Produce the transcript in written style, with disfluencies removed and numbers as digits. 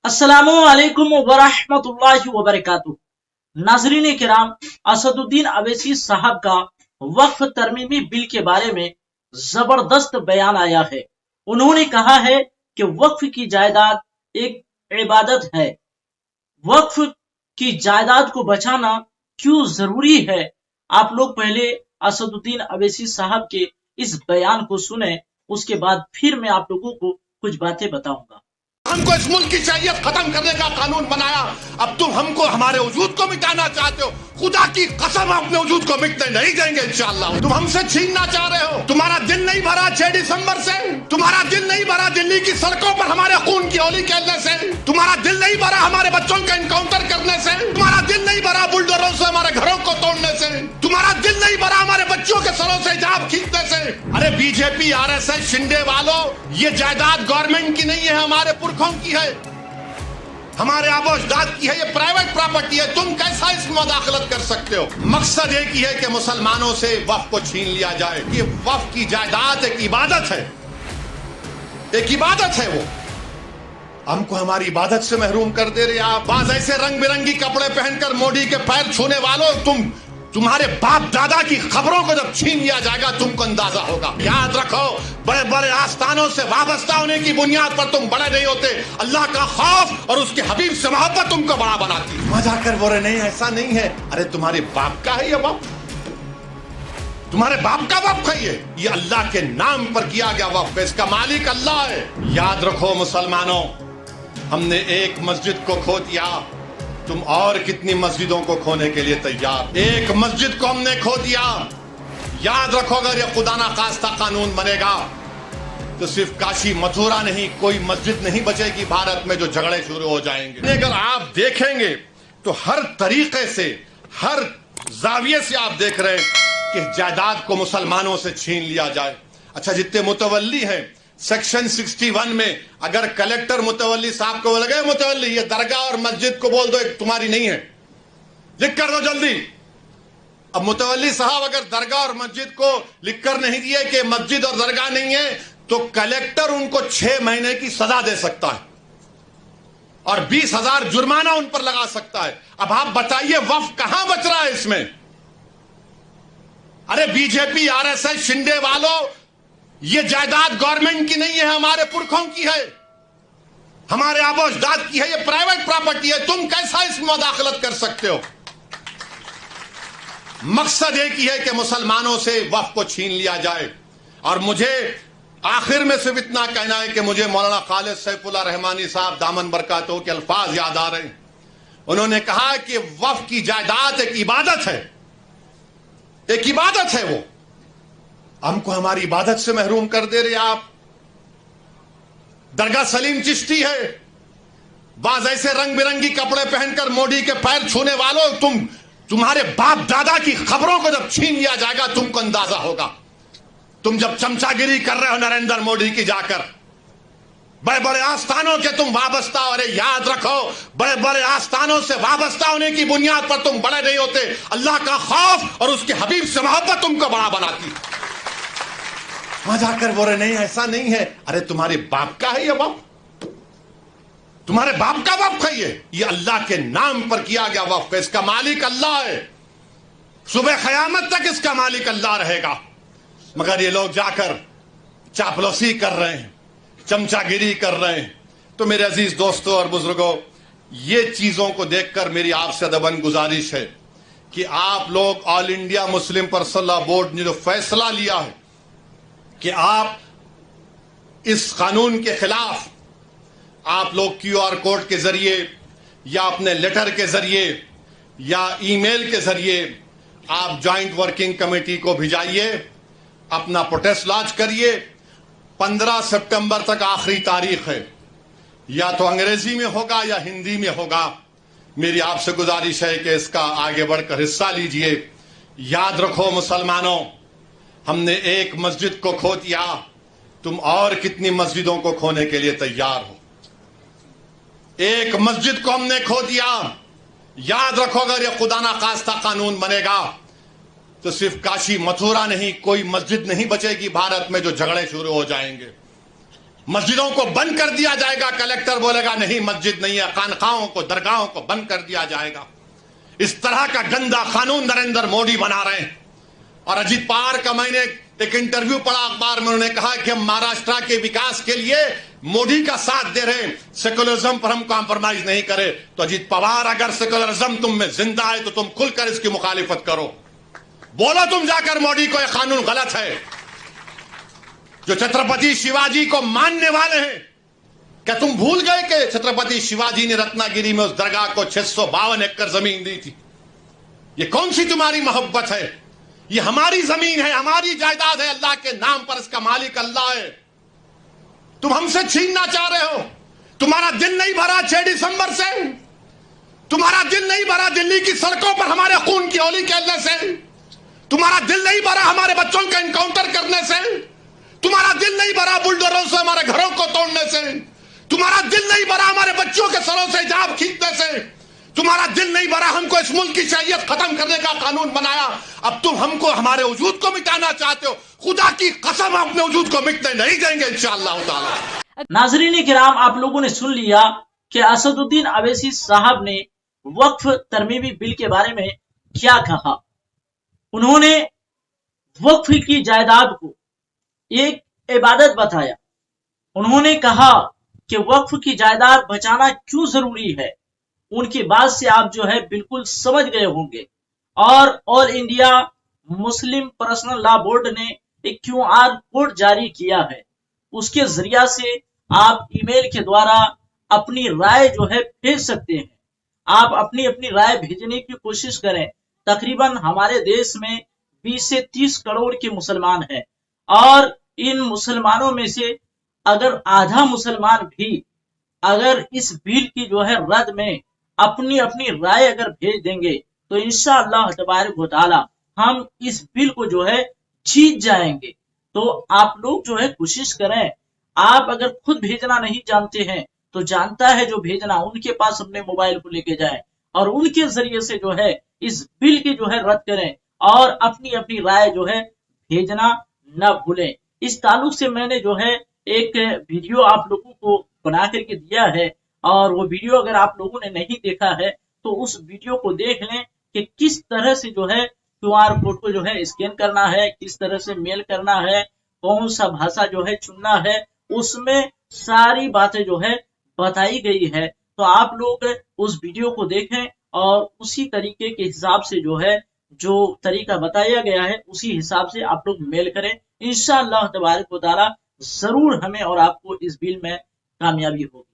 अस्सलामु अलैकुम वरहमतुल्लाहि वबरकातुह। नाज़रीन किराम, असदुद्दीन अवैसी साहब का वक्फ तरमीमी बिल के बारे में जबरदस्त बयान आया है। उन्होंने कहा है कि वक्फ की जायदाद एक इबादत है। वक्फ की जायदाद को बचाना क्यों जरूरी है? आप लोग पहले असदुद्दीन अवैसी साहब के इस बयान को सुने, उसके बाद फिर मैं आप लोगों को कुछ बातें बताऊंगा। हमको इस मुल्क की शरीयत खत्म करने का कानून बनाया, अब तुम हमको हमारे वजूद को मिटाना चाहते हो। खुदा की कसम अपने वजूद को मिटने नहीं देंगे इंशाअल्लाह। तुम हमसे छीनना चाह रहे हो। तुम्हारा दिल नहीं भरा 6 दिसंबर से, तुम्हारा दिल नहीं भरा दिल्ली की सड़कों पर हमारे खून की होली खेलने से, तुम्हारा दिल नहीं भरा हमारे बच्चों का इनकाउंटर करने से, तुम्हारा दिल नहीं भरा बुलडोजरों से हमारे घरों को तोड़ने से, तुम्हारा दिल नहीं भरा हमारे बच्चों के सरों से हिजाब खींचने से। अरे बीजेपी आरएसएस शिंदे वालों, ये जायदाद गवर्नमेंट की नहीं है, हमारे पुरखों की है, हमारे आबो अजदाद की है। ये प्राइवेट प्रॉपर्टी है, तुम कैसा इसमें मुदाखलत कर सकते हो? मकसद एक ही है कि मुसलमानों से वक्फ को छीन लिया जाए। ये वक्फ की जायदाद एक इबादत है, एक इबादत है। वो हमको हमारी इबादत से महरूम कर दे रहे आप। बाज ऐसे रंग बिरंगी कपड़े पहनकर मोदी के पैर छूने वालों, तुम्हारे बाप दादा की खबरों को जब छीन लिया जाएगा तुमको अंदाजा होगा। याद रखो, बड़े बड़े आस्थानों से वाबस्ता होने की बुनियाद पर तुम बड़े नहीं होते। अल्लाह का खौफ और उसके हबीब से मोहब्बत तुमको बड़ा बनाती। मजाक कर बोले नहीं, ऐसा नहीं है। अरे तुम्हारे बाप का है ये वक्फ, तुम्हारे बाप का वक्फ है ये अल्लाह के नाम पर किया गया वक्फ है, इसका मालिक अल्लाह है। याद रखो मुसलमानों, हमने एक मस्जिद को खो दिया, तुम और कितनी मस्जिदों को खोने के लिए तैयार? एक मस्जिद को हमने खो दिया। याद रखो, अगर ये खुदा ना खास्ता कानून बनेगा तो सिर्फ काशी मथुरा नहीं, कोई मस्जिद नहीं बचेगी भारत में, जो झगड़े शुरू हो जाएंगे। अगर आप देखेंगे तो हर तरीके से, हर जाविये से आप देख रहे हैं कि जायदाद को मुसलमानों से छीन लिया जाए। अच्छा, जितने मुतवल्ली हैं सेक्शन 61 में, अगर कलेक्टर मुतवल्ली साहब को लगे मुतवल्ली ये दरगाह और मस्जिद को बोल दो एक तुम्हारी नहीं है, लिख कर दो जल्दी। अब मुतवल्ली साहब अगर दरगाह और मस्जिद को लिख कर नहीं दिए कि मस्जिद और दरगाह नहीं है, तो कलेक्टर उनको 6 महीने की सजा दे सकता है और 20,000 जुर्माना उन पर लगा सकता है। अब आप बताइए वक्फ कहां बच रहा है इसमें? अरे बीजेपी आरएसएस शिंदे वालों, ये जायदाद गवर्नमेंट की नहीं है, हमारे पुरखों की है, हमारे आबो अजदाद की है। ये प्राइवेट प्रॉपर्टी है, तुम कैसा इसमें मुदाखलत कर सकते हो? मकसद एक ही है कि मुसलमानों से वक्फ को छीन लिया जाए। और मुझे आखिर में सिर्फ इतना कहना है कि मुझे मौलाना खालिद सैफुल्लाह रहमानी साहब दामन बरकातहू के अल्फाज याद आ रहे हैं। उन्होंने कहा कि वक्फ की जायदाद एक इबादत है, एक इबादत है। वो हमको हमारी इबादत से महरूम कर दे रहे आप। दरगाह सलीम चिश्ती है, बाज ऐसे रंग बिरंगी कपड़े पहनकर मोदी के पैर छूने वालों, तुम्हारे बाप दादा की खबरों को जब छीन लिया जाएगा तुमको अंदाजा होगा। तुम जब चमचागिरी कर रहे हो नरेंद्र मोदी की जाकर, बड़े बड़े आस्थानों के तुम वाबस्ता हो। अरे याद रखो, बड़े बड़े आस्थानों से वाबस्ता होने की बुनियाद पर तुम बड़े नहीं होते। अल्लाह का खौफ और उसके हबीब से मोहब्बत तुमको बड़ा बनाती। मजाक कर बोले नहीं, ऐसा नहीं है। अरे तुम्हारे बाप का है ये वक्फ, तुम्हारे बाप का वक्फ है ये अल्लाह के नाम पर किया गया वक्फ है, इसका मालिक अल्लाह है। सुबह क़यामत तक इसका मालिक अल्लाह रहेगा। मगर ये लोग जाकर चापलूसी कर रहे हैं, चमचागिरी कर रहे हैं। तो मेरे अजीज दोस्तों और बुजुर्गों, ये चीजों को देखकर मेरी आपसे अदबन गुजारिश है कि आप लोग all India Muslim personal board ने जो फैसला लिया है कि आप इस कानून के खिलाफ आप लोग QR कोड के जरिए या अपने लेटर के जरिए या ईमेल के जरिए आप जॉइंट वर्किंग कमेटी को भिजाइए, अपना प्रोटेस्ट लॉन्च करिए। 15 सितंबर तक आखिरी तारीख है, या तो अंग्रेजी में होगा या हिंदी में होगा। मेरी आपसे गुजारिश है कि इसका आगे बढ़कर हिस्सा लीजिए। याद रखो मुसलमानों, हमने एक मस्जिद को खो दिया, तुम और कितनी मस्जिदों को खोने के लिए तैयार हो? एक मस्जिद को हमने खो दिया। याद रखो, अगर यह खुदा ना खास्ता कानून बनेगा तो सिर्फ काशी मथुरा नहीं, कोई मस्जिद नहीं बचेगी भारत में, जो झगड़े शुरू हो जाएंगे। मस्जिदों को बंद कर दिया जाएगा, कलेक्टर बोलेगा नहीं मस्जिद नहीं है, खानकाहों को दरगाहों को बंद कर दिया जाएगा। इस तरह का गंदा कानून नरेंद्र मोदी बना रहे हैं। और अजीत पवार का मैंने एक इंटरव्यू पढ़ा अखबार में, उन्होंने कहा कि हम महाराष्ट्र के विकास के लिए मोदी का साथ दे रहे हैं, सेकुलरिज्म पर हम कॉम्प्रोमाइज नहीं करे। तो अजीत पवार, अगर सेकुलरिज्म तुम में जिंदा है तो तुम खुलकर इसकी मुखालिफत करो, बोलो तुम जाकर मोदी को यह कानून गलत है। जो छत्रपति शिवाजी को मानने वाले हैं, क्या तुम भूल गए कि छत्रपति शिवाजी ने रत्नागिरी में उस दरगाह को 652 एकड़ जमीन दी थी? ये कौन सी तुम्हारी मोहब्बत है? ये हमारी जमीन है, हमारी जायदाद है, अल्लाह के नाम पर इसका मालिक अल्लाह है। तुम हमसे छीनना चाह रहे हो। तुम्हारा दिल नहीं भरा 6 दिसंबर से? तुम्हारा दिल नहीं भरा दिल्ली की सड़कों पर हमारे खून की होली खेलने से? तुम्हारा दिल नहीं भरा हमारे बच्चों का एनकाउंटर करने से? तुम्हारा दिल नहीं भरा बुलडोजरों से हमारे घरों को तोड़ने से? तुम्हारा दिल नहीं भरा हमारे बच्चों के सरों से हिजाब खींचने से? तुम्हारा दिल नहीं भरा हमको इस मुल्क की शरीयत खत्म करने का कानून बनाया, अब तुम हमको हमारे वजूद को मिटाना चाहते हो? खुदा की कसम अपने वजूद को मिटने नहीं देंगे इंशाअल्लाह ताला। नाजरीन किराम, आप लोगों ने सुन लिया कि असदुद्दीन अवैसी साहब ने वक्फ तरमीमी बिल के बारे में क्या कहा। उन्होंने वक्फ की जायदाद को एक इबादत बताया। उन्होंने कहा कि वक्फ की जायदाद बचाना क्यों जरूरी है। उनकी बात से आप जो है बिल्कुल समझ गए होंगे। और all India Muslim personal law board ने एक QR कोड जारी किया है, उसके जरिया से आप ईमेल के द्वारा अपनी राय जो है भेज सकते हैं। आप अपनी अपनी राय भेजने की कोशिश करें। तकरीबन हमारे देश में 20 से 30 करोड़ के मुसलमान हैं, और इन मुसलमानों में से अगर आधा मुसलमान भी अगर इस बिल की जो है रद्द में अपनी अपनी राय अगर भेज देंगे तो इंशाअल्लाह तबारक व तआला हम इस बिल को जो है जीत जाएंगे। तो आप लोग जो है कोशिश करें। आप अगर खुद भेजना नहीं जानते हैं तो जानता है जो भेजना, उनके पास अपने मोबाइल को लेके जाएं और उनके जरिए से जो है इस बिल की जो है रद्द करें और अपनी अपनी राय जो है भेजना न भूलें। इस ताल्लुक से मैंने जो है एक वीडियो आप लोगों को बना करके दिया है, और वो वीडियो अगर आप लोगों ने नहीं देखा है तो उस वीडियो को देख लें कि किस तरह से जो है QR कोड को जो है स्कैन करना है, किस तरह से मेल करना है, कौन सा भाषा जो है चुनना है, उसमें सारी बातें जो है बताई गई है। तो आप लोग उस वीडियो को देखें और उसी तरीके के हिसाब से जो है जो तरीका बताया गया है उसी हिसाब से आप लोग मेल करें। इंशाअल्लाह तबारक व तआला जरूर हमें और आपको इस बिल में कामयाबी होगी।